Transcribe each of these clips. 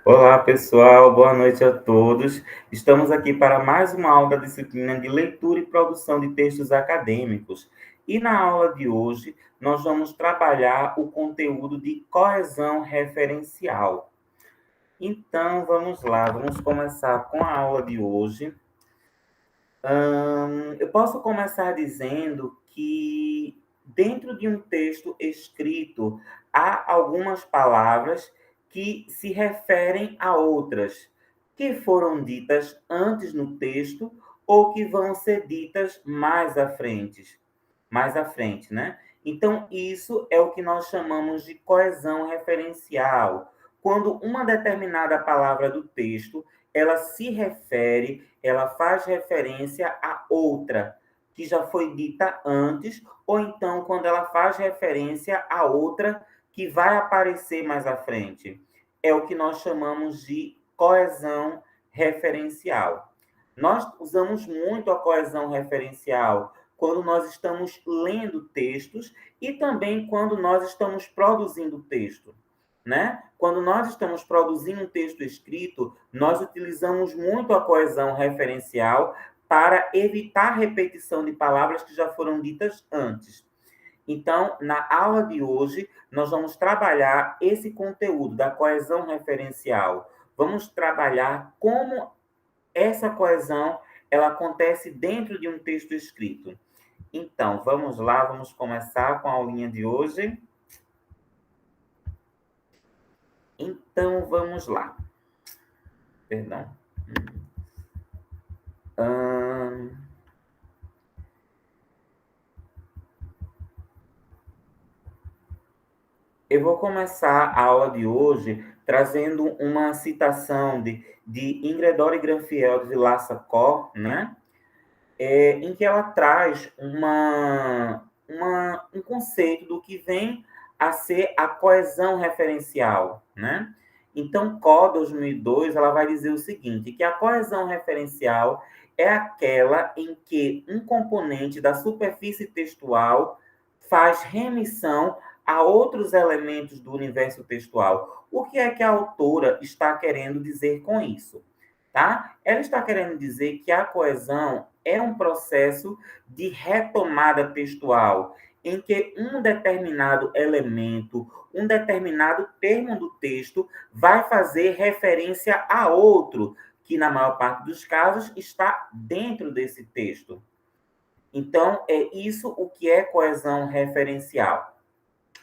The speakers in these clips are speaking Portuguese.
Olá, pessoal, boa noite a todos. Estamos aqui para mais uma aula da disciplina de leitura e produção de textos acadêmicos. E na aula de hoje, nós vamos trabalhar o conteúdo de coesão referencial. Então, vamos lá, vamos começar com a aula de hoje. Eu posso começar dizendo que dentro de um texto escrito há algumas palavras que se referem a outras que foram ditas antes no texto ou que vão ser ditas mais à frente, né? Então, isso é o que nós chamamos de coesão referencial. Quando uma determinada palavra do texto, ela se refere, ela faz referência a outra que já foi dita antes, ou então quando ela faz referência a outra que vai aparecer mais à frente. É o que nós chamamos de coesão referencial. Nós usamos muito a coesão referencial quando nós estamos lendo textos e também quando nós estamos produzindo texto, né? Quando nós estamos produzindo um texto escrito, nós utilizamos muito a coesão referencial para evitar repetição de palavras que já foram ditas antes. Então, na aula de hoje, nós vamos trabalhar esse conteúdo da coesão referencial. Vamos trabalhar como essa coesão ela acontece dentro de um texto escrito. Então, vamos lá, vamos começar com a aulinha de hoje. Então, vamos lá. Perdão. Eu vou começar a aula de hoje trazendo uma citação de Ingredore Granfiel de Vilaça-Cor, né? Em que ela traz um conceito do que vem a ser a coesão referencial, né? Então, CO 2002, ela vai dizer o seguinte, que a coesão referencial é aquela em que um componente da superfície textual faz remissão a outros elementos do universo textual. O que é que a autora está querendo dizer com isso? Tá? Ela está querendo dizer que a coesão é um processo de retomada textual, em que um determinado elemento, um determinado termo do texto vai fazer referência a outro, que na maior parte dos casos está dentro desse texto. Então, é isso o que é coesão referencial.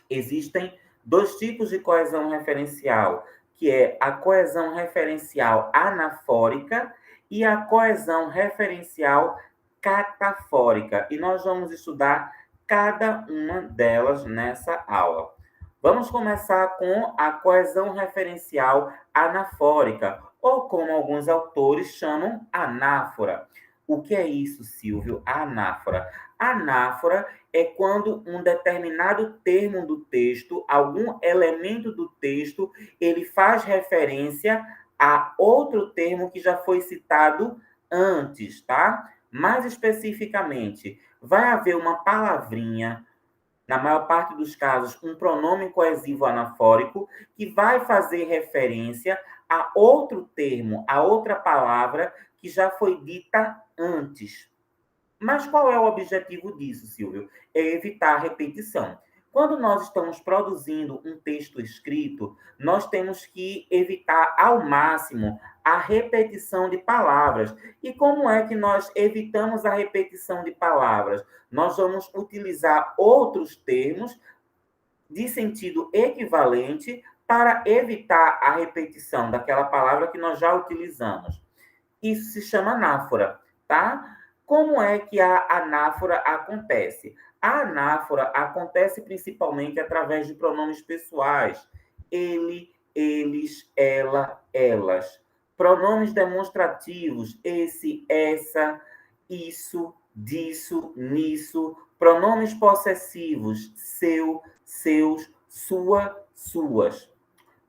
Existem dois tipos de coesão referencial, que é a coesão referencial anafórica e a coesão referencial catafórica. E nós vamos estudar cada uma delas nessa aula. Vamos começar com a coesão referencial anafórica, ou como alguns autores chamam, anáfora. O que é isso, Silvio? Anáfora. Anáfora é quando um determinado termo do texto, algum elemento do texto, ele faz referência a outro termo que já foi citado antes, tá? Mais especificamente, vai haver uma palavrinha, na maior parte dos casos, um pronome coesivo anafórico, que vai fazer referência a outro termo, a outra palavra que já foi dita antes. Mas qual é o objetivo disso, Silvio? É evitar a repetição. Quando nós estamos produzindo um texto escrito, nós temos que evitar ao máximo a repetição de palavras. E como é que nós evitamos a repetição de palavras? Nós vamos utilizar outros termos de sentido equivalente para evitar a repetição daquela palavra que nós já utilizamos. Isso se chama anáfora, tá? Como é que a anáfora acontece? A anáfora acontece principalmente através de pronomes pessoais. Ele, eles, ela, elas. Pronomes demonstrativos, esse, essa, isso, disso, nisso. Pronomes possessivos, seu, seus, sua, suas.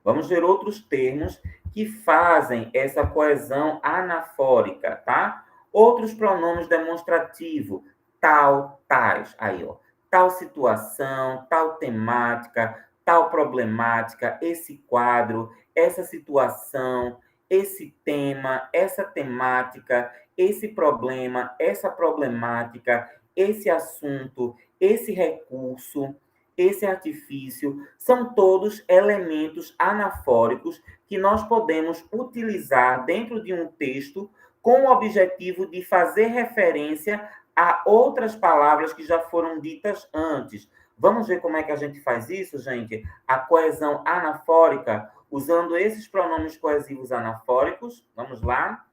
Vamos ver outros termos que fazem essa coesão anafórica, tá? Outros pronomes demonstrativos, tal, tais, aí, ó. Tal situação, tal temática, tal problemática, esse quadro, essa situação, esse tema, essa temática, esse problema, essa problemática, esse assunto, esse recurso, esse artifício, são todos elementos anafóricos que nós podemos utilizar dentro de um texto com o objetivo de fazer referência a outras palavras que já foram ditas antes. Vamos ver como é que a gente faz isso, gente? A coesão anafórica, usando esses pronomes coesivos anafóricos. Vamos lá?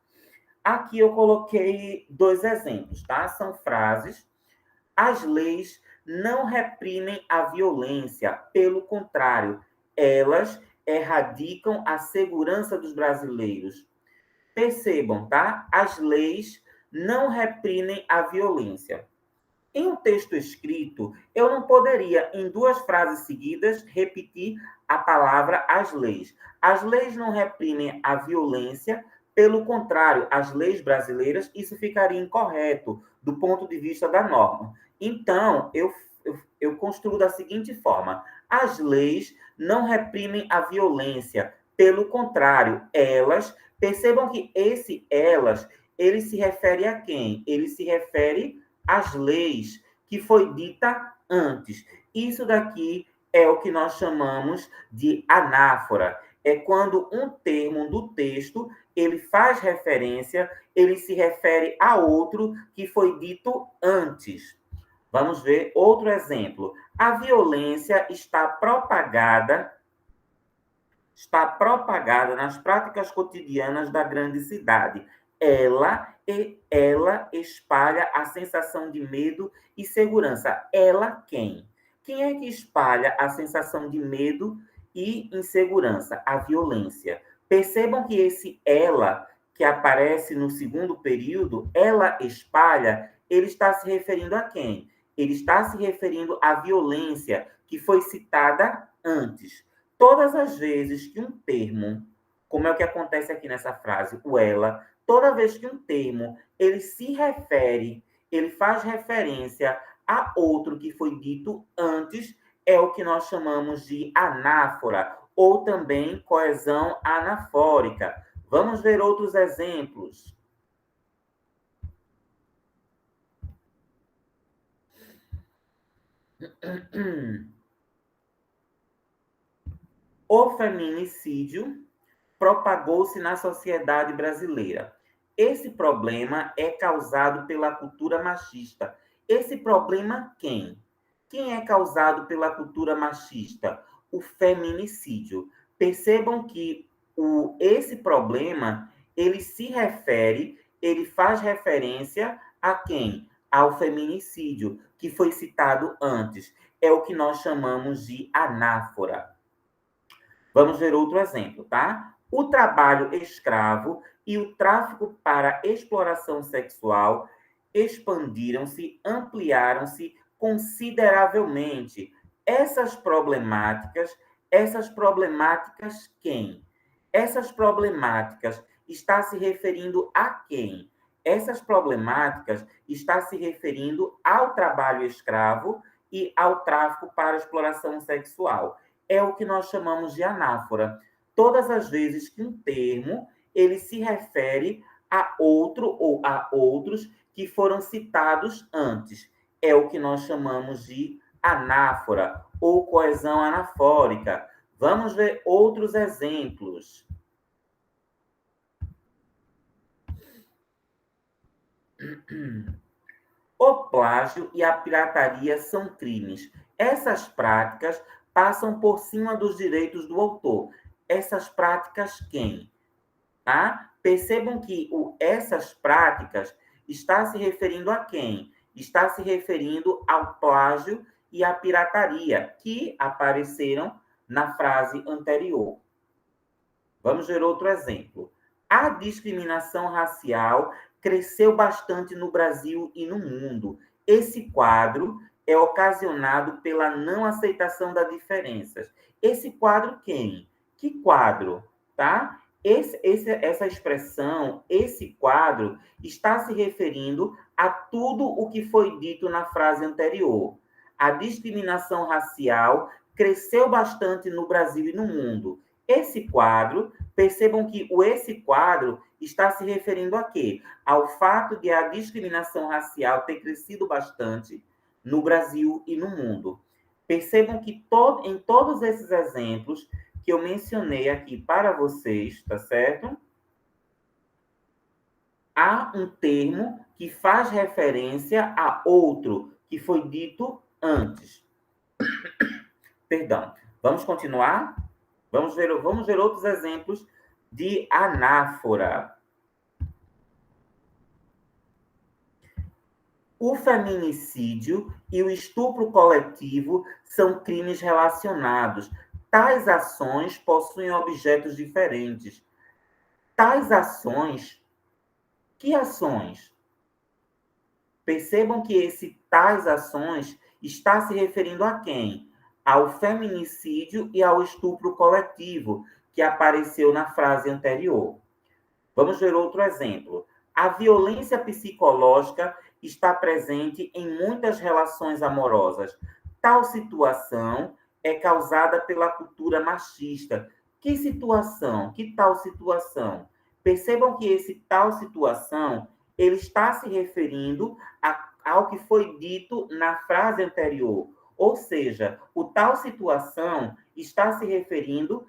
Aqui eu coloquei 2 exemplos, tá? São frases. As leis não reprimem a violência, pelo contrário, elas erradicam a segurança dos brasileiros. Percebam, tá? As leis não reprimem a violência. Em um texto escrito, eu não poderia, em 2 frases seguidas, repetir a palavra as leis. As leis não reprimem a violência, pelo contrário, as leis brasileiras, isso ficaria incorreto do ponto de vista da norma. Então, eu construo da seguinte forma: as leis não reprimem a violência, pelo contrário, elas, percebam que esse elas, ele se refere a quem? Ele se refere às leis que foi dita antes. Isso daqui é o que nós chamamos de anáfora. É quando um termo do texto, ele faz referência, ele se refere a outro que foi dito antes. Vamos ver outro exemplo. A violência está propagada nas práticas cotidianas da grande cidade. Ela espalha a sensação de medo e segurança. Ela quem? Quem é que espalha a sensação de medo e insegurança? A violência. Percebam que esse ela, que aparece no segundo período, ela espalha, ele está se referindo a quem? Ele está se referindo à violência que foi citada antes. Todas as vezes que um termo, como é o que acontece aqui nessa frase, o ela, toda vez que um termo ele se refere, ele faz referência a outro que foi dito antes, é o que nós chamamos de anáfora, ou também coesão anafórica. Vamos ver outros exemplos. O feminicídio propagou-se na sociedade brasileira. Esse problema é causado pela cultura machista. Esse problema quem? Quem é causado pela cultura machista? O feminicídio. Percebam que esse problema, ele se refere, ele faz referência a quem? Ao feminicídio, que foi citado antes. É o que nós chamamos de anáfora. Vamos ver outro exemplo, tá? O trabalho escravo e o tráfico para exploração sexual expandiram-se, ampliaram-se consideravelmente. Essas problemáticas quem? Essas problemáticas está se referindo a quem? Essas problemáticas está se referindo ao trabalho escravo e ao tráfico para exploração sexual. É o que nós chamamos de anáfora. Todas as vezes que um termo ele se refere a outro ou a outros que foram citados antes, é o que nós chamamos de anáfora ou coesão anafórica. Vamos ver outros exemplos. O plágio e a pirataria são crimes. Essas práticas passam por cima dos direitos do autor. Essas práticas quem? Tá? Percebam que essas práticas está se referindo a quem? Está se referindo ao plágio e à pirataria, que apareceram na frase anterior. Vamos ver outro exemplo. A discriminação racial cresceu bastante no Brasil e no mundo. Esse quadro é ocasionado pela não aceitação das diferenças. Esse quadro quem? Que quadro? Tá? Essa expressão, esse quadro, está se referindo a tudo o que foi dito na frase anterior. A discriminação racial cresceu bastante no Brasil e no mundo. Esse quadro, percebam que esse quadro está se referindo a quê? Ao fato de a discriminação racial ter crescido bastante no Brasil e no mundo. Percebam que em todos esses exemplos que eu mencionei aqui para vocês, tá certo? Há um termo que faz referência a outro que foi dito antes. Perdão. Vamos continuar? Vamos ver outros exemplos de anáfora. O feminicídio e o estupro coletivo são crimes relacionados. Tais ações possuem objetos diferentes. Tais ações, que ações? Percebam que esse tais ações está se referindo a quem? Ao feminicídio e ao estupro coletivo, que apareceu na frase anterior. Vamos ver outro exemplo. A violência psicológica está presente em muitas relações amorosas. Tal situação é causada pela cultura machista. Que situação? Que tal situação? Percebam que esse tal situação, ele está se referindo ao que foi dito na frase anterior. Ou seja, o tal situação está se referindo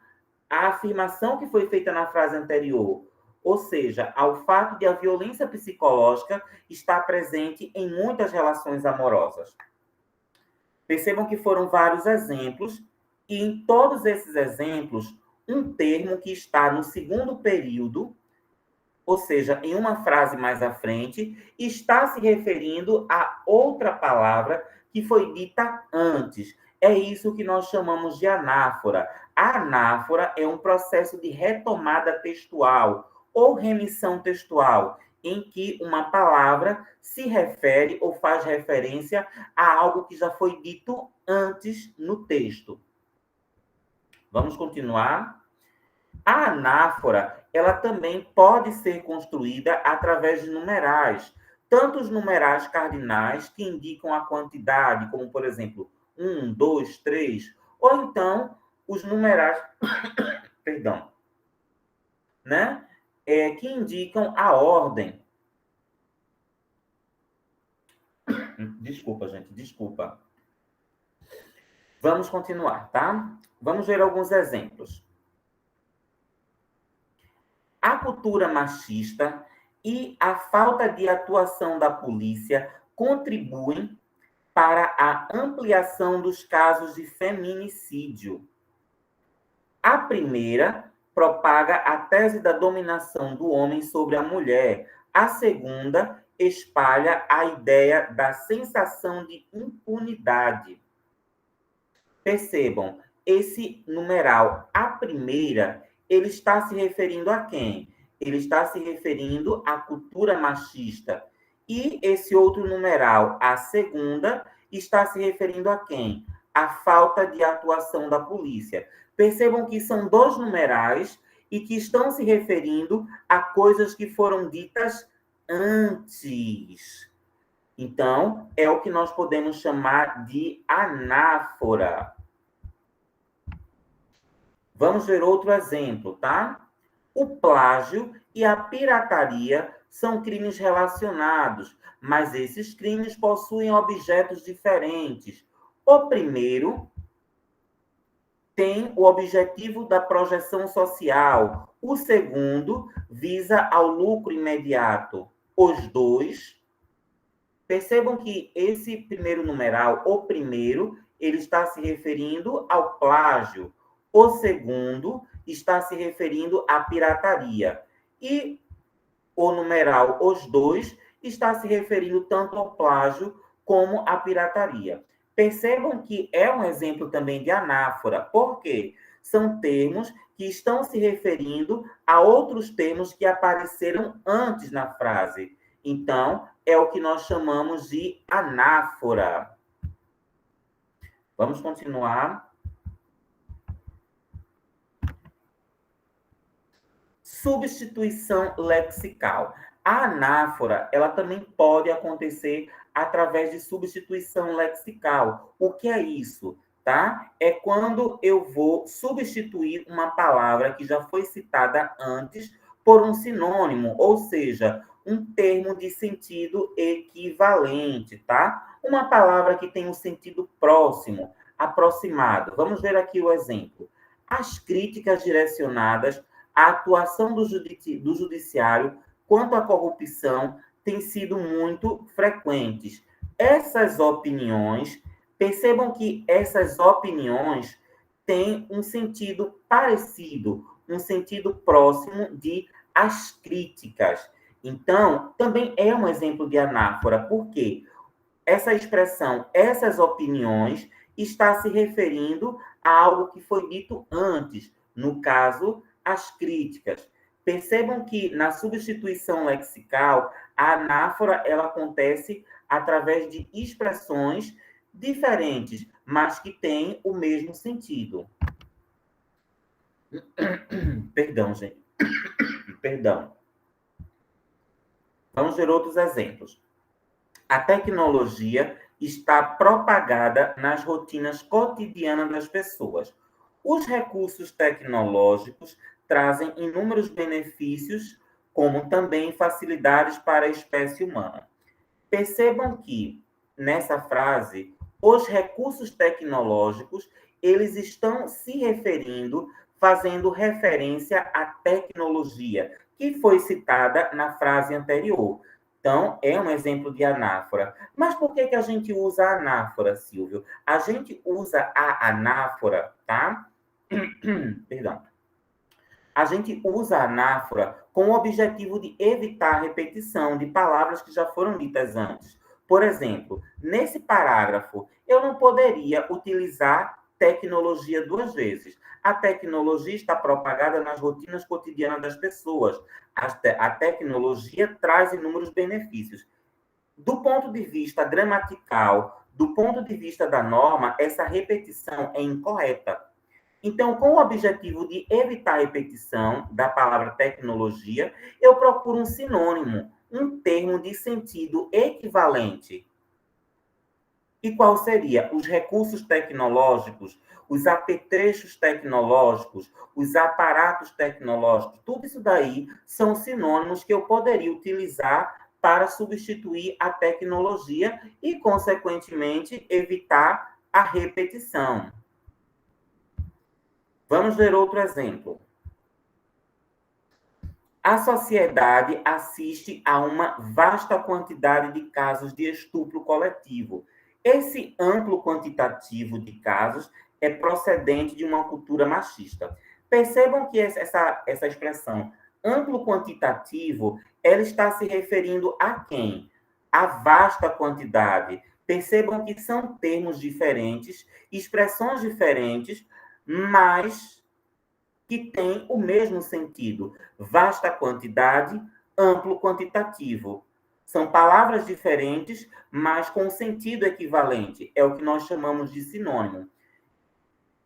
à afirmação que foi feita na frase anterior. Ou seja, ao fato de a violência psicológica estar presente em muitas relações amorosas. Percebam que foram vários exemplos, e em todos esses exemplos, um termo que está no segundo período, ou seja, em uma frase mais à frente, está se referindo a outra palavra que foi dita antes. É isso que nós chamamos de anáfora. A anáfora é um processo de retomada textual ou remissão textual, em que uma palavra se refere ou faz referência a algo que já foi dito antes no texto. Vamos continuar? A anáfora, ela também pode ser construída através de numerais, tanto os numerais cardinais, que indicam a quantidade, como, por exemplo, 1, 2, 3, ou então os numerais, perdão, né? Que indicam a ordem. Desculpa, gente, desculpa. Vamos continuar, tá? Vamos ver alguns exemplos. A cultura machista e a falta de atuação da polícia contribuem para a ampliação dos casos de feminicídio. A primeira propaga a tese da dominação do homem sobre a mulher. A segunda espalha a ideia da sensação de impunidade. Percebam, esse numeral, a primeira, ele está se referindo a quem? Ele está se referindo à cultura machista. E esse outro numeral, a segunda, está se referindo a quem? A falta de atuação da polícia. Percebam que são dois numerais e que estão se referindo a coisas que foram ditas antes. Então, é o que nós podemos chamar de anáfora. Vamos ver outro exemplo, tá? O plágio e a pirataria são crimes relacionados, mas esses crimes possuem objetos diferentes. O primeiro tem o objetivo da projeção social. O segundo visa ao lucro imediato. Os dois, percebam que esse primeiro numeral, o primeiro, ele está se referindo ao plágio. O segundo está se referindo à pirataria. E o numeral, os dois, está se referindo tanto ao plágio como à pirataria. Percebam que é um exemplo também de anáfora. Por quê? São termos que estão se referindo a outros termos que apareceram antes na frase. Então, é o que nós chamamos de anáfora. Vamos continuar. Substituição lexical. A anáfora, ela também pode acontecer através de substituição lexical. O que é isso? tá? É quando eu vou substituir uma palavra que já foi citada antes por um sinônimo, ou seja, um termo de sentido equivalente, tá? Uma palavra que tem um sentido próximo, aproximado. Vamos ver aqui o exemplo. As críticas direcionadas à atuação do judiciário quanto à corrupção têm sido muito frequentes. Essas opiniões, percebam que essas opiniões têm um sentido parecido, um sentido próximo de as críticas. Então, também é um exemplo de anáfora, porque essa expressão, essas opiniões, está se referindo a algo que foi dito antes, no caso, as críticas. Percebam que na substituição lexical, a anáfora ela acontece através de expressões diferentes, mas que têm o mesmo sentido. Perdão, gente. Perdão. Vamos ver outros exemplos. A tecnologia está propagada nas rotinas cotidianas das pessoas. Os recursos tecnológicos trazem inúmeros benefícios, como também facilidades para a espécie humana. Percebam que, nessa frase, os recursos tecnológicos, eles estão se referindo, fazendo referência à tecnologia, que foi citada na frase anterior. Então, é um exemplo de anáfora. Mas por que a gente usa a anáfora, Silvio? A gente usa a anáfora, tá? Perdão. A gente usa a anáfora com o objetivo de evitar a repetição de palavras que já foram ditas antes. Por exemplo, nesse parágrafo, eu não poderia utilizar tecnologia duas vezes. A tecnologia está propagada nas rotinas cotidianas das pessoas. A tecnologia traz inúmeros benefícios. Do ponto de vista gramatical, do ponto de vista da norma, essa repetição é incorreta. Então, com o objetivo de evitar a repetição da palavra tecnologia, eu procuro um sinônimo, um termo de sentido equivalente. E qual seria? Os recursos tecnológicos, os apetrechos tecnológicos, os aparatos tecnológicos, tudo isso daí são sinônimos que eu poderia utilizar para substituir a tecnologia e, consequentemente, evitar a repetição. Vamos ver outro exemplo. A sociedade assiste a uma vasta quantidade de casos de estupro coletivo. Esse amplo quantitativo de casos é procedente de uma cultura machista. Percebam que essa expressão amplo quantitativo, ela está se referindo a quem? A vasta quantidade. Percebam que são termos diferentes, expressões diferentes, mas que têm o mesmo sentido. Vasta quantidade, amplo quantitativo. São palavras diferentes, mas com sentido equivalente. É o que nós chamamos de sinônimo.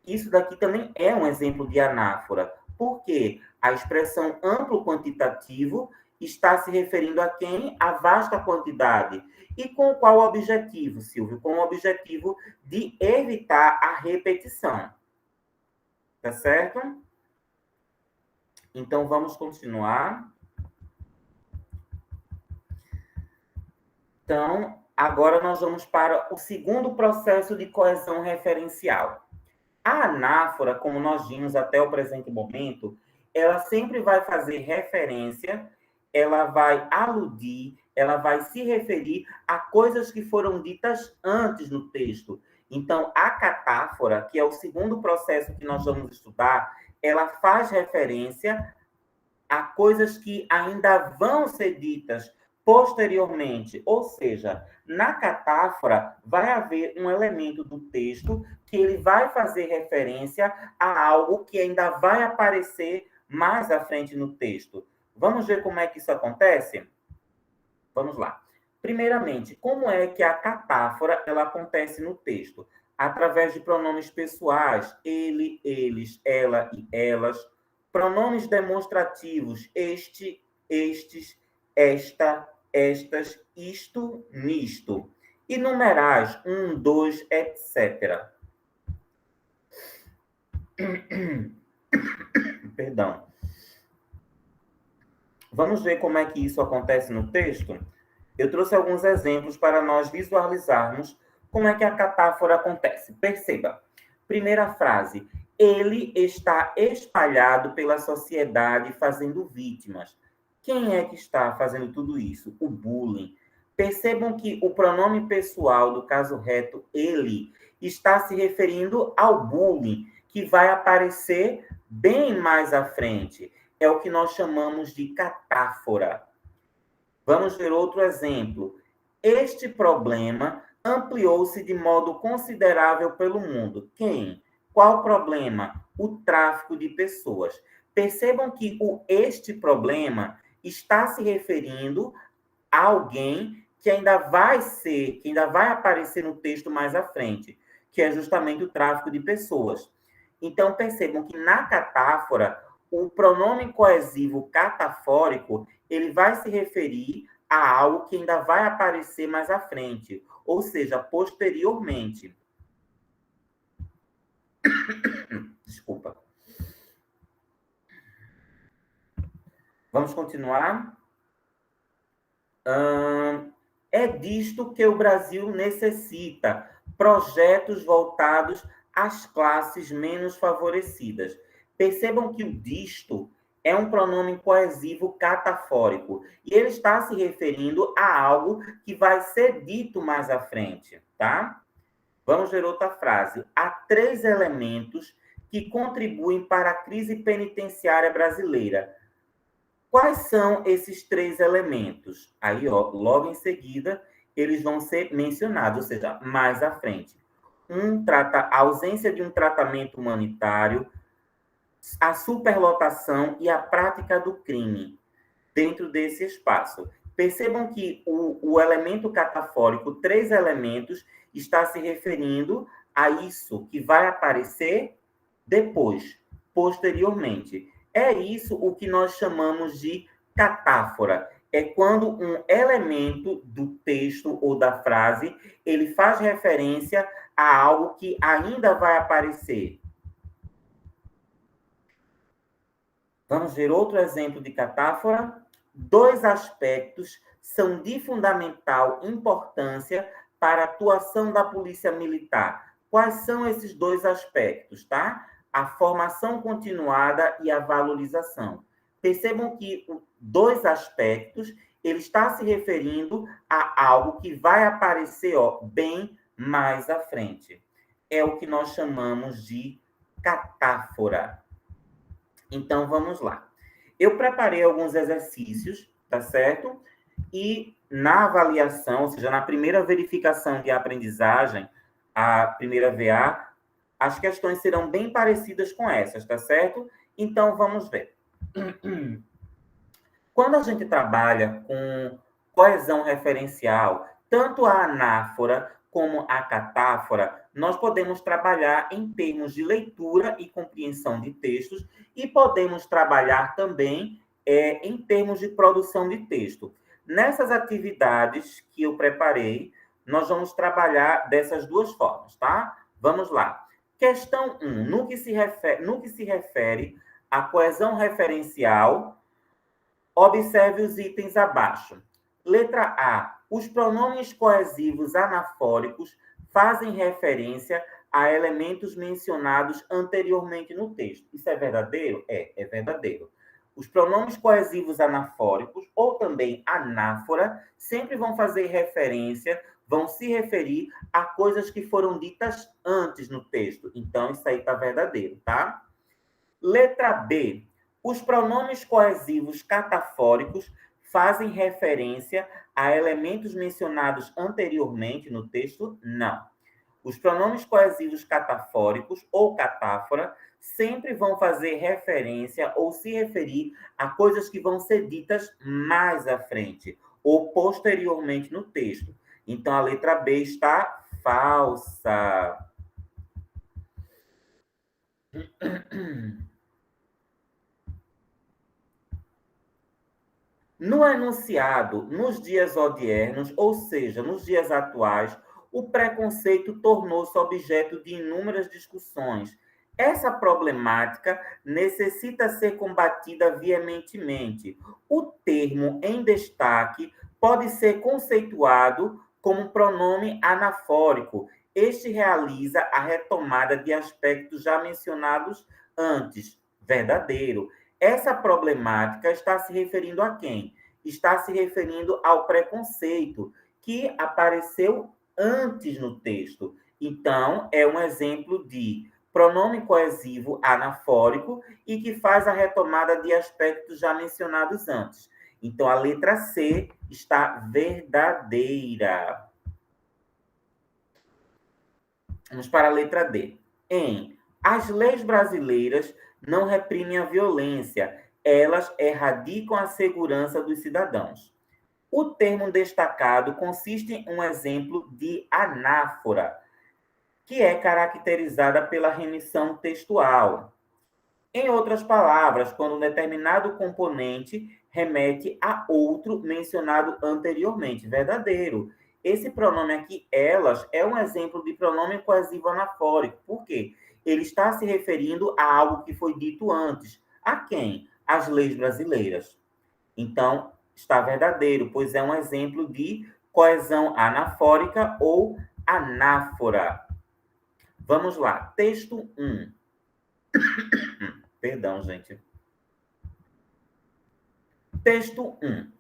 Isso daqui também é um exemplo de anáfora, porque a expressão amplo quantitativo está se referindo a quem? A vasta quantidade. E com qual objetivo, Silvio? Com o objetivo de evitar a repetição. Tá certo? Então, vamos continuar. Então, agora nós vamos para o segundo processo de coesão referencial. A anáfora, como nós vimos até o presente momento, ela sempre vai fazer referência, ela vai aludir, ela vai se referir a coisas que foram ditas antes no texto. Então, a catáfora, que é o segundo processo que nós vamos estudar, ela faz referência a coisas que ainda vão ser ditas posteriormente, ou seja, na catáfora vai haver um elemento do texto que ele vai fazer referência a algo que ainda vai aparecer mais à frente no texto. Vamos ver como é que isso acontece? Vamos lá. Primeiramente, como é que a catáfora ela acontece no texto? Através de pronomes pessoais, ele, eles, ela e elas, pronomes demonstrativos, este, estes, esta, estas, isto, nisto. E numerais, um, dois, etc. Perdão. Vamos ver como é que isso acontece no texto? Eu trouxe alguns exemplos para nós visualizarmos como é que a catáfora acontece. Perceba. Primeira frase. Ele está espalhado pela sociedade fazendo vítimas. Quem é que está fazendo tudo isso? O bullying. Percebam que o pronome pessoal do caso reto, ele, está se referindo ao bullying, que vai aparecer bem mais à frente. É o que nós chamamos de catáfora. Vamos ver outro exemplo. Este problema ampliou-se de modo considerável pelo mundo. Quem? Qual problema? O tráfico de pessoas. Percebam que este problema está se referindo a alguém que ainda vai ser, que ainda vai aparecer no texto mais à frente, que é justamente o tráfico de pessoas. Então, percebam que na catáfora, o pronome coesivo catafórico, ele vai se referir a algo que ainda vai aparecer mais à frente, ou seja, posteriormente. Desculpa. Vamos continuar? É disto que o Brasil necessita, projetos voltados às classes menos favorecidas. Percebam que o disto é um pronome coesivo catafórico e ele está se referindo a algo que vai ser dito mais à frente, tá? Vamos ver outra frase. Há 3 elementos que contribuem para a crise penitenciária brasileira. Quais são esses 3 elementos? Aí, ó, logo em seguida, eles vão ser mencionados, ou seja, mais à frente. A ausência de um tratamento humanitário, a superlotação e a prática do crime dentro desse espaço. Percebam que o elemento catafórico, 3 elementos, está se referindo a isso que vai aparecer depois, posteriormente. É isso o que nós chamamos de catáfora. É quando um elemento do texto ou da frase, ele faz referência a algo que ainda vai aparecer. Vamos ver outro exemplo de catáfora? 2 aspectos são de fundamental importância para a atuação da Polícia Militar. Quais são esses 2 aspectos, tá? A formação continuada e a valorização. Percebam que 2 aspectos, ele está se referindo a algo que vai aparecer, ó, bem mais à frente. É o que nós chamamos de catáfora. Então, vamos lá. Eu preparei alguns exercícios, tá certo? E na avaliação, ou seja, na primeira verificação de aprendizagem, a primeira VA, as questões serão bem parecidas com essas, tá certo? Então, vamos ver. Quando a gente trabalha com coesão referencial, tanto a anáfora como a catáfora, nós podemos trabalhar em termos de leitura e compreensão de textos e podemos trabalhar também em termos de produção de texto. Nessas atividades que eu preparei, nós vamos trabalhar dessas 2 formas, tá? Vamos lá. Questão 1. No que se refere à coesão referencial, observe os itens abaixo. Letra A. Os pronomes coesivos anafóricos fazem referência a elementos mencionados anteriormente no texto. Isso é verdadeiro? É verdadeiro. Os pronomes coesivos anafóricos, ou também anáfora, sempre vão fazer referência, vão se referir a coisas que foram ditas antes no texto. Então, isso aí está verdadeiro, tá? Letra B. Os pronomes coesivos catafóricos fazem referência a elementos mencionados anteriormente no texto? Não. Os pronomes coesivos catafóricos ou catáfora sempre vão fazer referência ou se referir a coisas que vão ser ditas mais à frente ou posteriormente no texto. Então, a letra B está falsa. No enunciado, nos dias odiernos, ou seja, nos dias atuais, o preconceito tornou-se objeto de inúmeras discussões. Essa problemática necessita ser combatida veementemente. O termo em destaque pode ser conceituado como pronome anafórico. Este realiza a retomada de aspectos já mencionados antes, verdadeiro. Essa problemática está se referindo a quem? Está se referindo ao preconceito que apareceu antes no texto. Então, é um exemplo de pronome coesivo anafórico e que faz a retomada de aspectos já mencionados antes. Então, a letra C está verdadeira. Vamos para a letra D. As leis brasileiras não reprimem a violência, elas erradicam a segurança dos cidadãos. O termo destacado consiste em um exemplo de anáfora, que é caracterizada pela remissão textual. Em outras palavras, quando um determinado componente remete a outro mencionado anteriormente, verdadeiro. Esse pronome aqui, elas, é um exemplo de pronome coesivo anafórico. Por quê? Ele está se referindo a algo que foi dito antes. A quem? As leis brasileiras. Então, está verdadeiro, pois é um exemplo de coesão anafórica ou anáfora. Vamos lá, texto 1. Perdão, gente. Texto 1.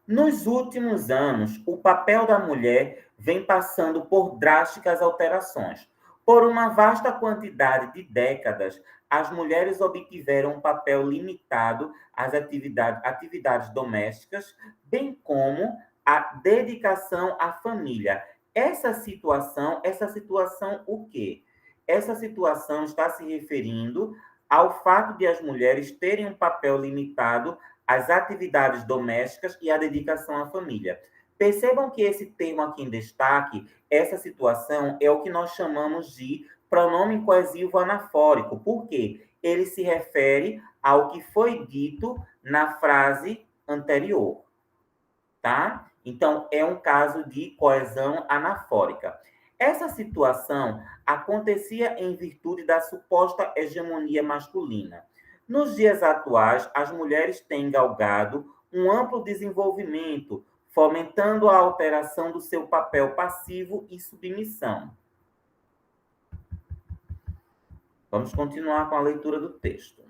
Nos últimos anos, o papel da mulher vem passando por drásticas alterações. Por uma vasta quantidade de décadas, as mulheres obtiveram um papel limitado às atividades domésticas, bem como a dedicação à família. Essa situação o quê? Essa situação está se referindo ao fato de as mulheres terem um papel limitado às atividades domésticas e à dedicação à família. Percebam que esse termo aqui em destaque, essa situação, é o que nós chamamos de pronome coesivo anafórico. Por quê? Ele se refere ao que foi dito na frase anterior, tá? Então, é um caso de coesão anafórica. Essa situação acontecia em virtude da suposta hegemonia masculina. Nos dias atuais, as mulheres têm galgado um amplo desenvolvimento, fomentando a alteração do seu papel passivo e submissão. Vamos continuar com a leitura do texto.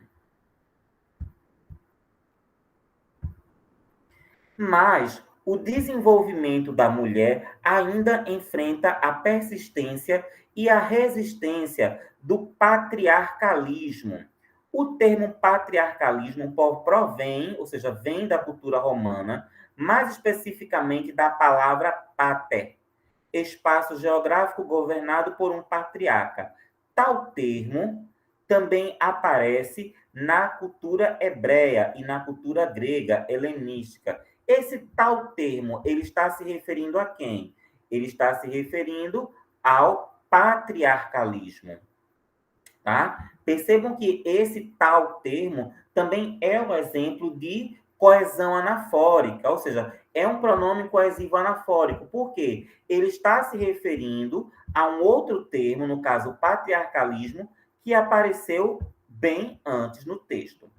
Mas o desenvolvimento da mulher ainda enfrenta a persistência e a resistência do patriarcalismo. O termo patriarcalismo provém, ou seja, vem da cultura romana, mais especificamente da palavra pater, espaço geográfico governado por um patriarca. Tal termo também aparece na cultura hebreia e na cultura grega helenística. Esse tal termo, ele está se referindo a quem? Ele está se referindo ao patriarcalismo, tá? Percebam que esse tal termo também é um exemplo de coesão anafórica, ou seja, é um pronome coesivo anafórico. Por quê? Ele está se referindo a um outro termo, no caso, patriarcalismo, que apareceu bem antes no texto.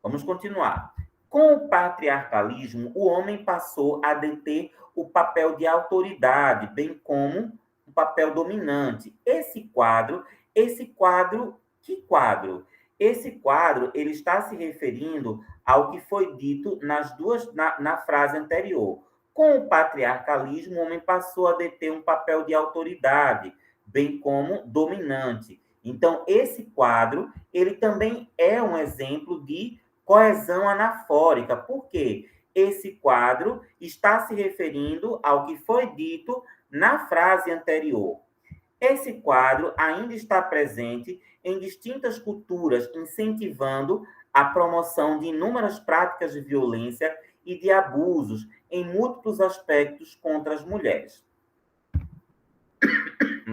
Vamos continuar. Com o patriarcalismo, o homem passou a deter o papel de autoridade, bem como o papel dominante. Que quadro? Esse quadro, ele está se referindo ao que foi dito na frase anterior. Com o patriarcalismo, o homem passou a deter um papel de autoridade, bem como dominante. Então, esse quadro, ele também é um exemplo de coesão anafórica. Por quê? Esse quadro está se referindo ao que foi dito na frase anterior. Esse quadro ainda está presente em distintas culturas, incentivando a promoção de inúmeras práticas de violência e de abusos em múltiplos aspectos contra as mulheres.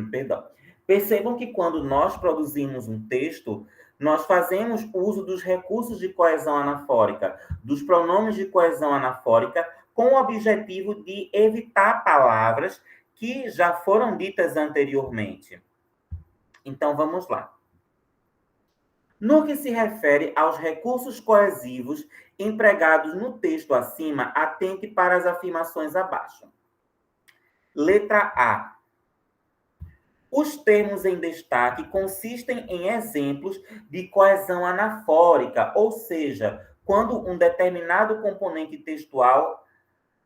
Perdão. Percebam que quando nós produzimos um texto, nós fazemos uso dos recursos de coesão anafórica, dos pronomes de coesão anafórica, com o objetivo de evitar palavras que já foram ditas anteriormente. Então, vamos lá. No que se refere aos recursos coesivos empregados no texto acima, atente para as afirmações abaixo. Letra A. Os termos em destaque consistem em exemplos de coesão anafórica, ou seja, quando um determinado componente textual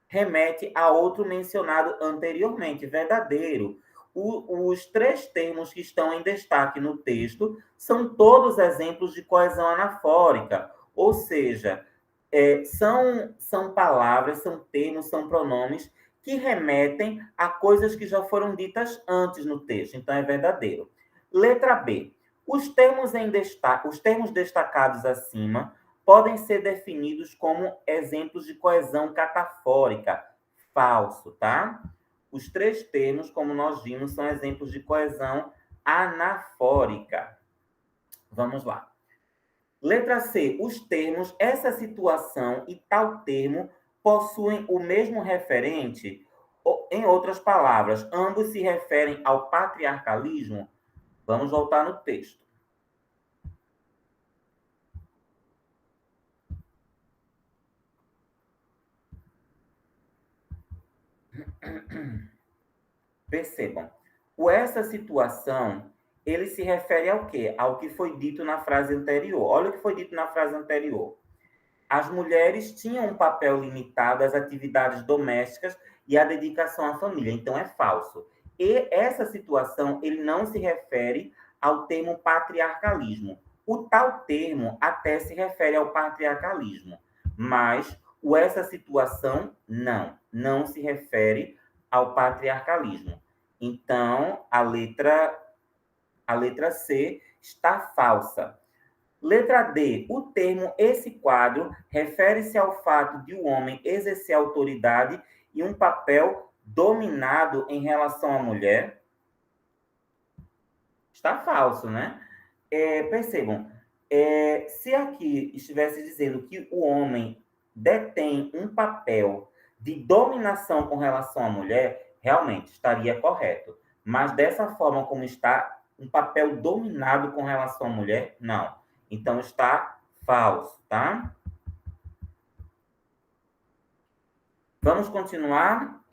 remete a outro mencionado anteriormente, verdadeiro. Os três termos que estão em destaque no texto são todos exemplos de coesão anafórica, ou seja, são palavras, são termos, são pronomes que remetem a coisas que já foram ditas antes no texto, então é verdadeiro. Letra B. Os termos destacados acima podem ser definidos como exemplos de coesão catafórica. Falso, tá? Os três termos, como nós vimos, são exemplos de coesão anafórica. Vamos lá. Letra C. Os termos essa situação e tal termo possuem o mesmo referente? Em outras palavras, ambos se referem ao patriarcalismo? Vamos voltar no texto. Percebam, o essa situação, ele se refere ao quê? Ao que foi dito na frase anterior. Olha o que foi dito na frase anterior. As mulheres tinham um papel limitado às atividades domésticas e à dedicação à família. Então, é falso. E essa situação, ele não se refere ao termo patriarcalismo. O tal termo até se refere ao patriarcalismo, mas o essa situação, não se refere ao patriarcalismo. Então, a letra C está falsa. Letra D. O termo esse quadro refere-se ao fato de o homem exercer autoridade e um papel dominado em relação à mulher. Está falso, né? Percebam, se aqui estivesse dizendo que o homem detém um papel de dominação com relação à mulher, realmente estaria correto. Mas dessa forma como está, um papel dominado com relação à mulher, não. Então está falso, tá? Vamos continuar.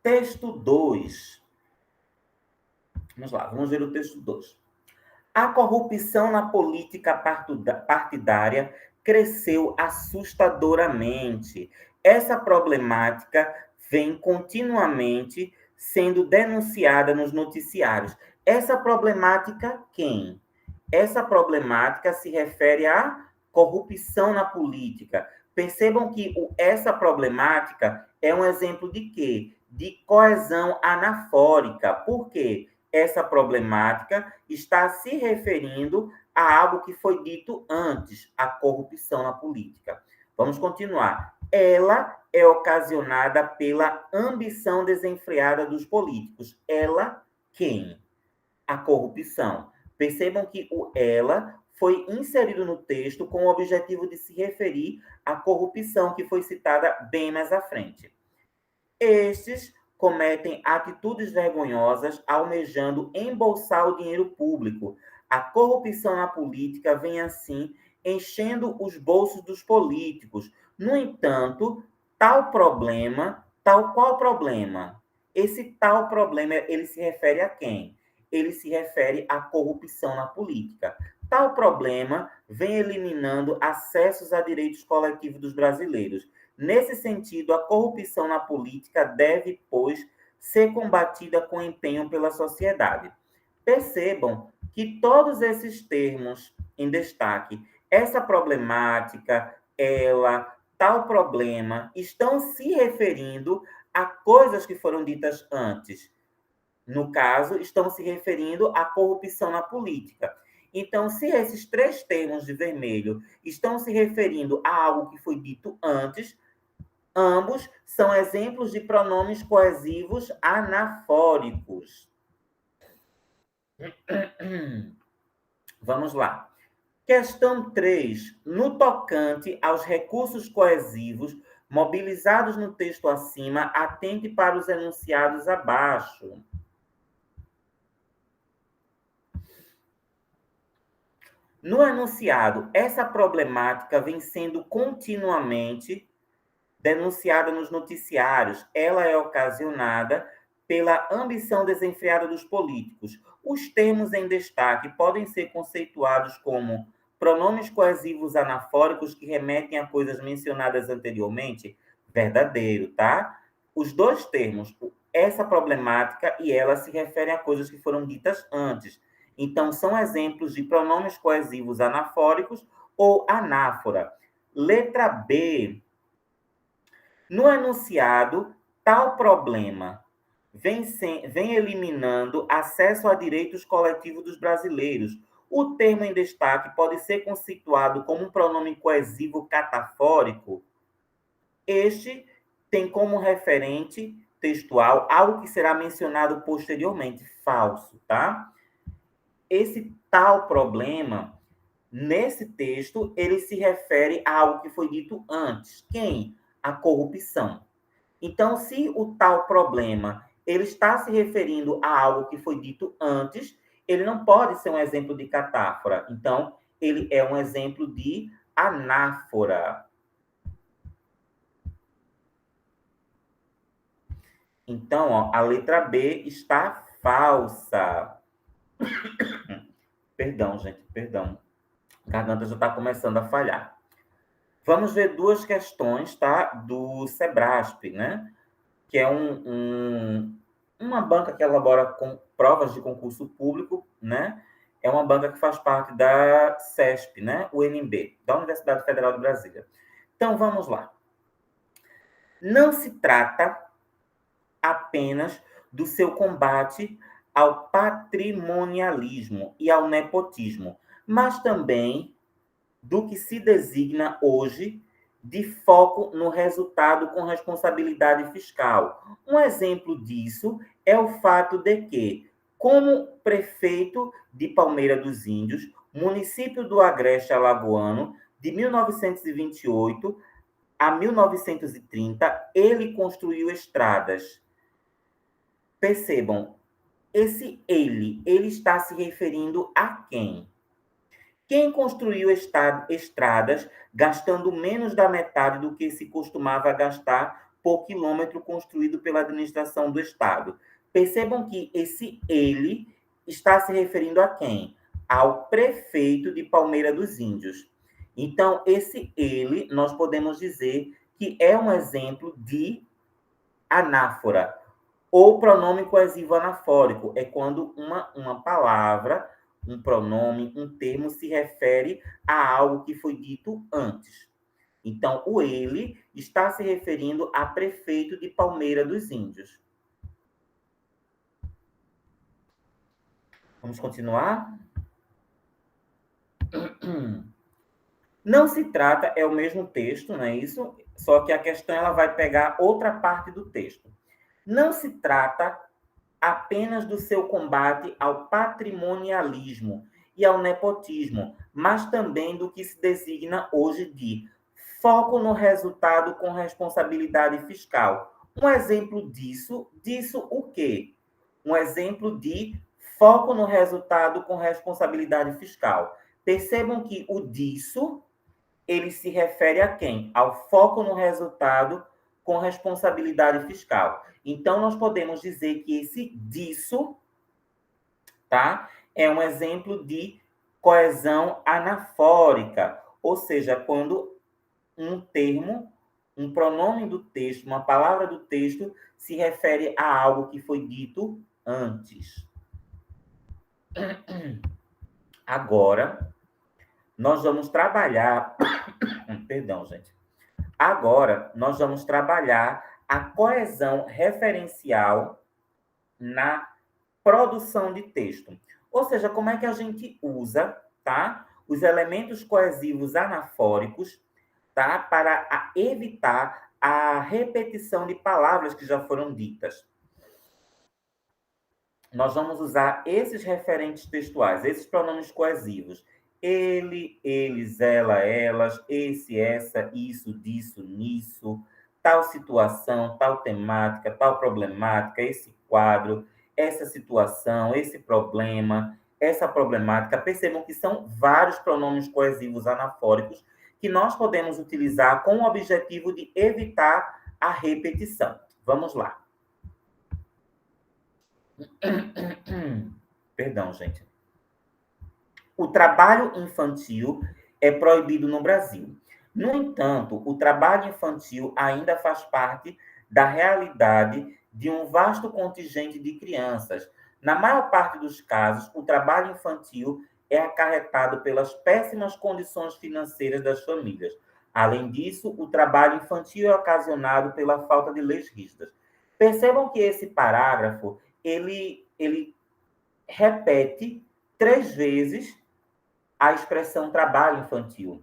Texto 2. Vamos lá, vamos ver o texto 2. A corrupção na política partidária cresceu assustadoramente. Essa problemática vem continuamente sendo denunciada nos noticiários. Essa problemática, quem? Essa problemática se refere à corrupção na política. Percebam que essa problemática é um exemplo de quê? De coesão anafórica. Por quê? Essa problemática está se referindo a algo que foi dito antes, a corrupção na política. Vamos continuar. Ela é ocasionada pela ambição desenfreada dos políticos. Ela, quem? A corrupção. Percebam que o ela foi inserido no texto com o objetivo de se referir à corrupção que foi citada bem mais à frente. Estes cometem atitudes vergonhosas almejando embolsar o dinheiro público. A corrupção na política vem assim enchendo os bolsos dos políticos. No entanto, tal qual problema? Esse tal problema, ele se refere a quem? Ele se refere à corrupção na política. Tal problema vem eliminando acessos a direitos coletivos dos brasileiros. Nesse sentido, a corrupção na política deve, pois, ser combatida com empenho pela sociedade. Percebam que todos esses termos em destaque, essa problemática, ela, tal problema, estão se referindo a coisas que foram ditas antes. No caso, estão se referindo à corrupção na política. Então, se esses três termos de vermelho estão se referindo a algo que foi dito antes, ambos são exemplos de pronomes coesivos anafóricos. Vamos lá. Questão 3. No tocante aos recursos coesivos, Mobilizados no texto acima, atente para os enunciados abaixo. No enunciado, essa problemática vem sendo continuamente denunciada nos noticiários. Ela é ocasionada pela ambição desenfreada dos políticos. Os termos em destaque podem ser conceituados como pronomes coesivos anafóricos que remetem a coisas mencionadas anteriormente. Verdadeiro, tá? Os dois termos, essa problemática e ela, se referem a coisas que foram ditas antes. Então, são exemplos de pronomes coesivos anafóricos ou anáfora. Letra B. No enunciado, tal problema vem eliminando acesso a direitos coletivos dos brasileiros. O termo em destaque pode ser conceituado como um pronome coesivo catafórico. Este tem como referente textual algo que será mencionado posteriormente. Falso, tá? Esse tal problema, nesse texto, ele se refere a algo que foi dito antes. Quem? A corrupção. Então, se o tal problema ele está se referindo a algo que foi dito antes, ele não pode ser um exemplo de catáfora. Então, ele é um exemplo de anáfora. Então, ó, a letra B está falsa. Perdão, gente, perdão. A garganta já está começando a falhar. Vamos ver duas questões, tá? Do Sebrasp, né? Que é uma banca que elabora com provas de concurso público, né? É uma banca que faz parte da CESP, né? UNB, da Universidade Federal de Brasília. Então, vamos lá. Não se trata apenas do seu combate ao patrimonialismo e ao nepotismo, mas também do que se designa hoje de foco no resultado com responsabilidade fiscal. Um exemplo disso é o fato de que, como prefeito de Palmeira dos Índios, município do Agreste Alagoano, de 1928 a 1930, ele construiu estradas. Percebam, esse ele está se referindo a quem? Quem construiu estradas gastando menos da metade do que se costumava gastar por quilômetro construído pela administração do Estado? Percebam que esse ele está se referindo a quem? Ao prefeito de Palmeira dos Índios. Então, esse ele, nós podemos dizer que é um exemplo de anáfora, ou pronome coesivo anafórico. É quando uma palavra, um pronome, um termo se refere a algo que foi dito antes. Então, o ele está se referindo a prefeito de Palmeira dos Índios. Vamos continuar? Não se trata, é o mesmo texto, não é isso? Só que a questão ela vai pegar outra parte do texto. Não se trata apenas do seu combate ao patrimonialismo e ao nepotismo, mas também do que se designa hoje de foco no resultado com responsabilidade fiscal. Um exemplo disso o quê? Um exemplo de foco no resultado com responsabilidade fiscal. Percebam que o disso, ele se refere a quem? Ao foco no resultado com responsabilidade fiscal. Então, nós podemos dizer que esse disso, tá? É um exemplo de coesão anafórica, ou seja, quando um termo, um pronome do texto, uma palavra do texto se refere a algo que foi dito antes. Agora, nós vamos trabalhar... Perdão, gente. Agora, nós vamos trabalhar a coesão referencial na produção de texto. Ou seja, como é que a gente usa, tá, os elementos coesivos anafóricos, tá, para evitar a repetição de palavras que já foram ditas. Nós vamos usar esses referentes textuais, esses pronomes coesivos. Ele, eles, ela, elas, esse, essa, isso, disso, nisso, tal situação, tal temática, tal problemática, esse quadro, essa situação, esse problema, essa problemática. Percebam que são vários pronomes coesivos anafóricos que nós podemos utilizar com o objetivo de evitar a repetição. Vamos lá. Perdão, gente. O trabalho infantil é proibido no Brasil. No entanto, o trabalho infantil ainda faz parte da realidade de um vasto contingente de crianças. Na maior parte dos casos, o trabalho infantil é acarretado pelas péssimas condições financeiras das famílias. Além disso, o trabalho infantil é ocasionado pela falta de leis rígidas. Percebam que esse parágrafo, ele repete 3 vezes a expressão trabalho infantil.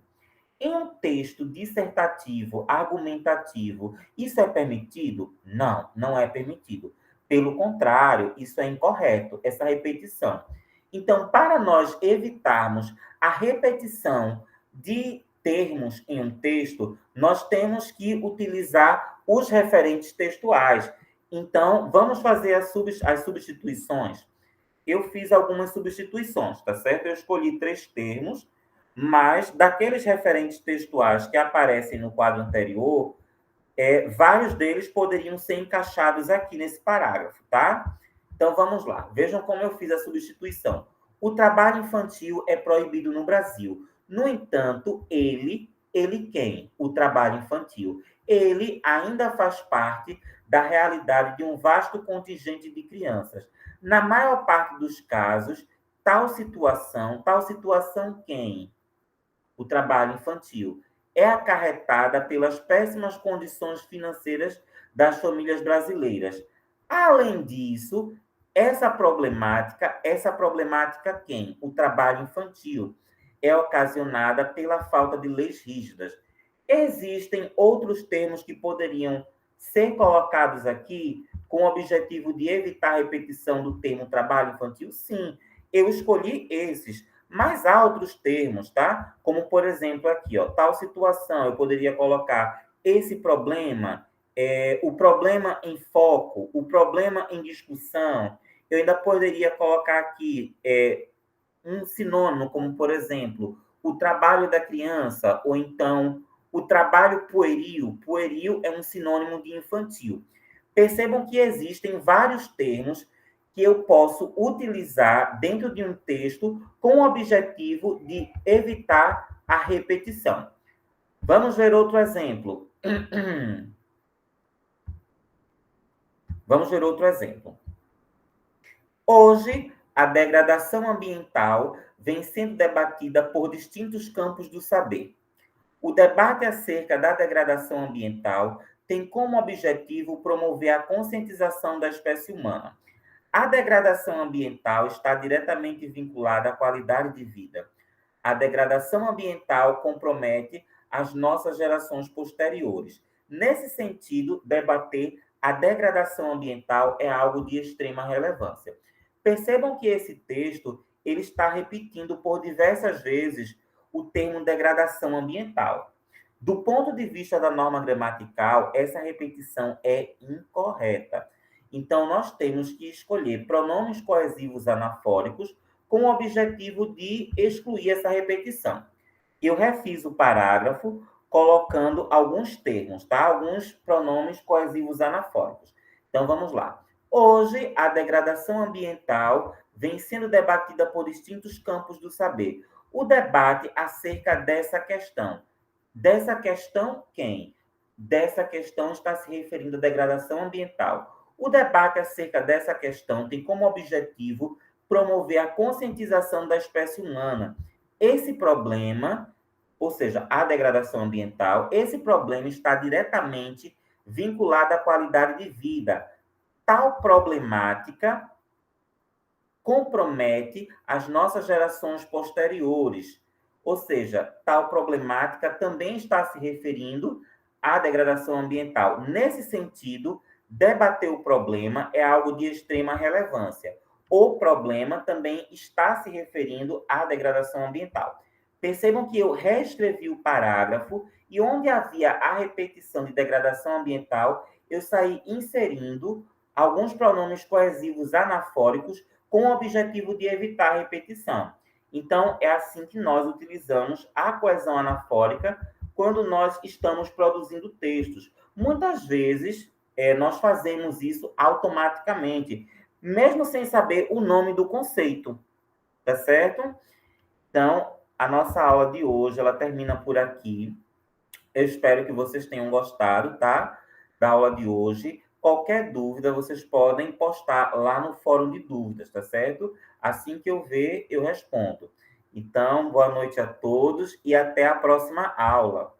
Em um texto dissertativo, argumentativo, isso é permitido? Não, não é permitido. Pelo contrário, isso é incorreto, essa repetição. Então, para nós evitarmos a repetição de termos em um texto, nós temos que utilizar os referentes textuais. Então, vamos fazer as substituições. Eu fiz algumas substituições, tá certo? Eu escolhi 3 termos, mas daqueles referentes textuais que aparecem no quadro anterior, vários deles poderiam ser encaixados aqui nesse parágrafo, tá? Então vamos lá. Vejam como eu fiz a substituição. O trabalho infantil é proibido no Brasil. No entanto, ele quem? O trabalho infantil. Ele ainda faz parte da realidade de um vasto contingente de crianças. Na maior parte dos casos, tal situação quem? O trabalho infantil é acarretada pelas péssimas condições financeiras das famílias brasileiras. Além disso, essa problemática quem? O trabalho infantil é ocasionada pela falta de leis rígidas. Existem outros termos que poderiam ser colocados aqui com o objetivo de evitar a repetição do termo trabalho infantil? Sim, eu escolhi esses, mas há outros termos, tá? Como, por exemplo, aqui, ó, tal situação, eu poderia colocar esse problema, o problema em foco, o problema em discussão. Eu ainda poderia colocar aqui um sinônimo, como, por exemplo, o trabalho da criança, ou então o trabalho pueril. Pueril é um sinônimo de infantil. Percebam que existem vários termos que eu posso utilizar dentro de um texto com o objetivo de evitar a repetição. Vamos ver outro exemplo. Vamos ver outro exemplo. Hoje, a degradação ambiental vem sendo debatida por distintos campos do saber. O debate acerca da degradação ambiental tem como objetivo promover a conscientização da espécie humana. A degradação ambiental está diretamente vinculada à qualidade de vida. A degradação ambiental compromete as nossas gerações posteriores. Nesse sentido, debater a degradação ambiental é algo de extrema relevância. Percebam que esse texto ele está repetindo por diversas vezes o termo degradação ambiental. Do ponto de vista da norma gramatical, essa repetição é incorreta. Então, nós temos que escolher pronomes coesivos anafóricos com o objetivo de excluir essa repetição. Eu refiz o parágrafo colocando alguns termos, tá? Alguns pronomes coesivos anafóricos. Então, vamos lá. Hoje, a degradação ambiental vem sendo debatida por distintos campos do saber. O debate acerca dessa questão. Dessa questão, quem? Dessa questão está se referindo à degradação ambiental. O debate acerca dessa questão tem como objetivo promover a conscientização da espécie humana. Esse problema, ou seja, a degradação ambiental, esse problema está diretamente vinculado à qualidade de vida. Tal problemática compromete as nossas gerações posteriores. Ou seja, tal problemática também está se referindo à degradação ambiental. Nesse sentido, debater o problema é algo de extrema relevância. O problema também está se referindo à degradação ambiental. Percebam que eu reescrevi o parágrafo e onde havia a repetição de degradação ambiental, eu saí inserindo alguns pronomes coesivos anafóricos com o objetivo de evitar a repetição. Então, é assim que nós utilizamos a coesão anafórica quando nós estamos produzindo textos. Muitas vezes, nós fazemos isso automaticamente, mesmo sem saber o nome do conceito, tá certo? Então, a nossa aula de hoje, ela termina por aqui. Eu espero que vocês tenham gostado, tá? Da aula de hoje. Qualquer dúvida, vocês podem postar lá no fórum de dúvidas, tá certo? Assim que eu ver, eu respondo. Então, boa noite a todos e até a próxima aula.